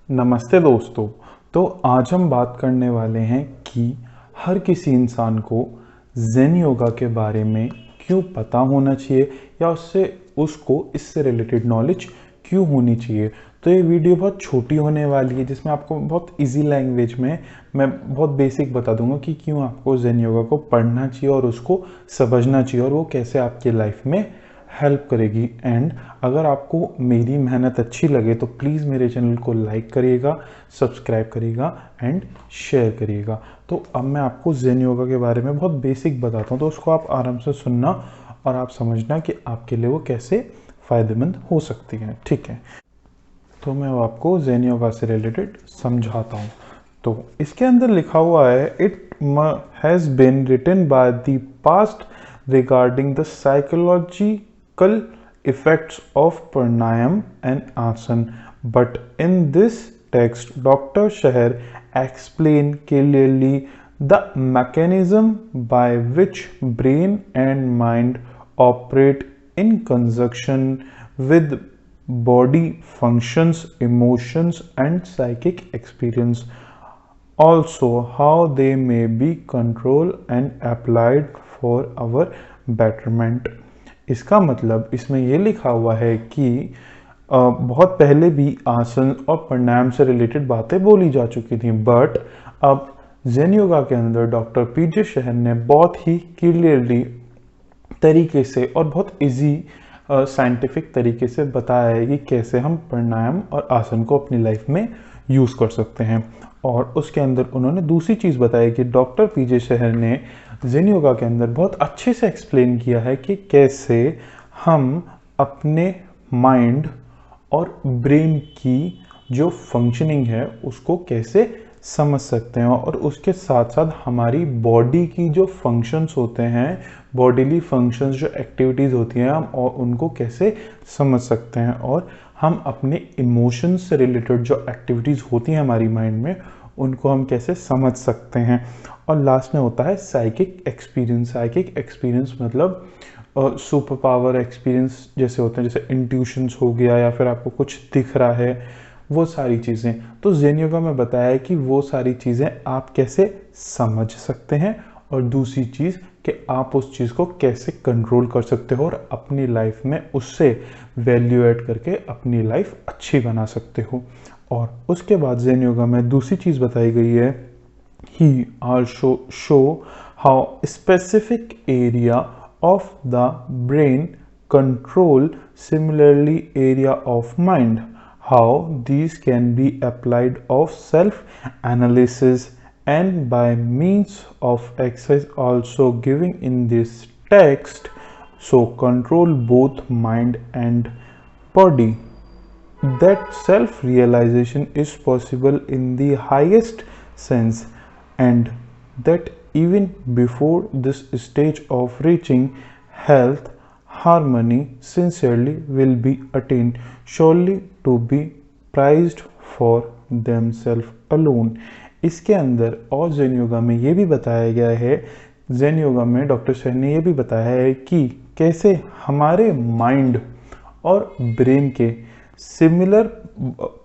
नमस्ते दोस्तों। तो आज हम बात करने वाले हैं कि हर किसी इंसान को ज़ेन योगा के बारे में क्यों पता होना चाहिए या उसको इससे रिलेटेड नॉलेज क्यों होनी चाहिए। तो ये वीडियो बहुत छोटी होने वाली है, जिसमें आपको बहुत इजी लैंग्वेज में मैं बहुत बेसिक बता दूंगा कि क्यों आपको ज़ेन योगा को पढ़ना चाहिए और उसको समझना चाहिए और वो कैसे आपकी लाइफ में हेल्प करेगी। एंड अगर आपको मेरी मेहनत अच्छी लगे तो प्लीज़ मेरे चैनल को लाइक करिएगा, सब्सक्राइब करिएगा एंड शेयर करिएगा। तो अब मैं आपको ज़ेन योगा के बारे में बहुत बेसिक बताता हूँ, तो उसको आप आराम से सुनना और आप समझना कि आपके लिए वो कैसे फ़ायदेमंद हो सकती है। ठीक है, तो मैं आपको ज़ेन योगा से रिलेटेड समझाता हूँ। तो इसके अंदर लिखा हुआ है, it has been written by the past regarding the psychological effects of pranayam and asana, but in this text Dr. Shahar explained clearly the mechanism by which brain and mind operate in conjunction with body functions, emotions and psychic experience, also how they may be controlled and applied for our betterment। इसका मतलब इसमें ये लिखा हुआ है कि बहुत पहले भी आसन और प्राणायाम से रिलेटेड बातें बोली जा चुकी थी, बट अब ज़ेन योगा के अंदर डॉक्टर पीजे शहर ने बहुत ही क्लियरली तरीके से और बहुत इजी साइंटिफिक तरीके से बताया है कि कैसे हम प्राणायाम और आसन को अपनी लाइफ में यूज़ कर सकते हैं। और उसके अंदर उन्होंने दूसरी चीज़ बताई कि डॉक्टर पीजे शहर ने ज़ेन योगा के अंदर बहुत अच्छे से एक्सप्लेन किया है कि कैसे हम अपने माइंड और ब्रेन की जो फंक्शनिंग है उसको कैसे समझ सकते हैं, और उसके साथ साथ हमारी बॉडी की जो फंक्शंस होते हैं, बॉडीली फंक्शंस जो एक्टिविटीज़ होती हैं, हम और उनको कैसे समझ सकते हैं, और हम अपने इमोशंस से रिलेटेड जो एक्टिविटीज़ होती हैं हमारी माइंड में उनको हम कैसे समझ सकते हैं। और लास्ट में होता है साइकिक एक्सपीरियंस। साइकिक एक्सपीरियंस मतलब सुपर पावर एक्सपीरियंस जैसे होते हैं, जैसे इंट्यूशंस हो गया या फिर आपको कुछ दिख रहा है, वो सारी चीज़ें। तो ज़ेन योगा में बताया है कि वो सारी चीज़ें आप कैसे समझ सकते हैं, और दूसरी चीज़ कि आप उस चीज़ को कैसे कंट्रोल कर सकते हो और अपनी लाइफ में उससे वैल्यू ऐड करके अपनी लाइफ अच्छी बना सकते हो। और उसके बाद ज़ेन योगा में दूसरी चीज़ बताई गई है, ही also show how specific area of the brain control similarly area of mind, how these can be applied of self-analysis and by means of exercise also giving in this text, so control both mind and body, that self-realization is possible in the highest sense, and that even before this stage of reaching health harmony sincerely will be attained, surely to be prized for themselves alone। इसके अंदर और Zen yoga में ये भी बताया गया है, Zen yoga में डॉक्टर शह ने ये भी बताया है कि कैसे हमारे माइंड और ब्रेन के सिमिलर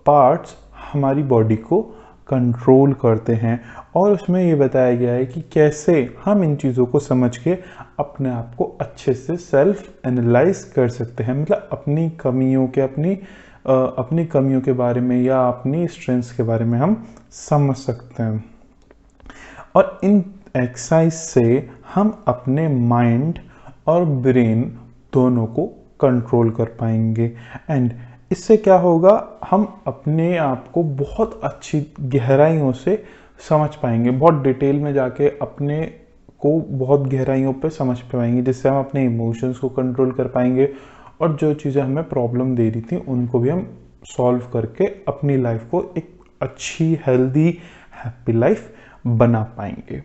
पार्ट्स हमारी बॉडी को कंट्रोल करते हैं। और उसमें ये बताया गया है कि कैसे हम इन चीज़ों को समझ के अपने आप को अच्छे से सेल्फ एनालाइज कर सकते हैं, मतलब अपनी कमियों के बारे में या अपनी स्ट्रेंथ्स के बारे में हम समझ सकते हैं। और इन एक्सरसाइज से हम अपने माइंड और ब्रेन दोनों को कंट्रोल कर पाएंगे। एंड इससे क्या होगा, हम अपने आप को बहुत अच्छी गहराइयों से समझ पाएंगे, बहुत डिटेल में जाके अपने को बहुत गहराइयों पे समझ पाएंगे, जिससे हम अपने इमोशंस को कंट्रोल कर पाएंगे और जो चीज़ें हमें प्रॉब्लम दे रही थी उनको भी हम सॉल्व करके अपनी लाइफ को एक अच्छी हेल्दी हैप्पी लाइफ बना पाएंगे।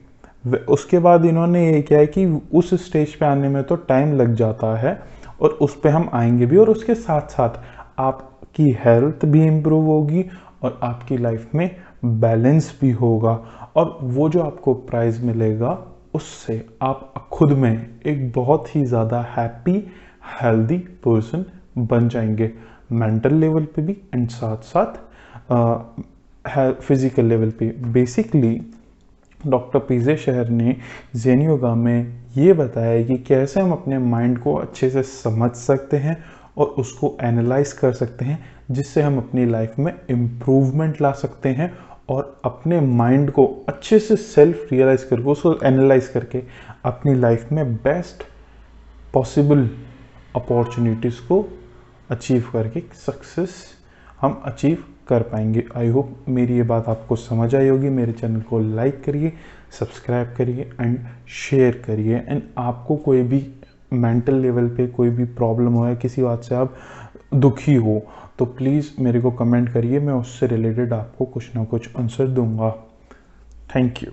उसके बाद इन्होंने ये किया है कि उस स्टेज पे आने में तो टाइम लग जाता है और उस पे हम आएंगे भी, और उसके साथ साथ आपकी हेल्थ भी इम्प्रूव होगी और आपकी लाइफ में बैलेंस भी होगा, और वो जो आपको प्राइज मिलेगा उससे आप खुद में एक बहुत ही ज़्यादा हैप्पी हेल्दी पर्सन बन जाएंगे, मेंटल लेवल पे भी एंड साथ साथ फिजिकल लेवल पे। बेसिकली डॉक्टर पीजे शहर ने जेन योगा में ये बताया है कि कैसे हम अपने माइंड को अच्छे से समझ सकते हैं और उसको एनालाइज कर सकते हैं, जिससे हम अपनी लाइफ में इम्प्रूवमेंट ला सकते हैं और अपने माइंड को अच्छे से सेल्फ रियलाइज करके उसको एनालाइज करके अपनी लाइफ में बेस्ट पॉसिबल अपॉर्चुनिटीज़ को अचीव करके सक्सेस हम अचीव कर पाएंगे। आई होप मेरी ये बात आपको समझ आई होगी। मेरे चैनल को लाइक करिए, सब्सक्राइब करिए एंड शेयर करिए। एंड आपको कोई भी मेंटल लेवल पे कोई भी प्रॉब्लम हो या किसी बात से आप दुखी हो तो प्लीज़ मेरे को कमेंट करिए, मैं उससे रिलेटेड आपको कुछ ना कुछ आंसर दूंगा। Thank you.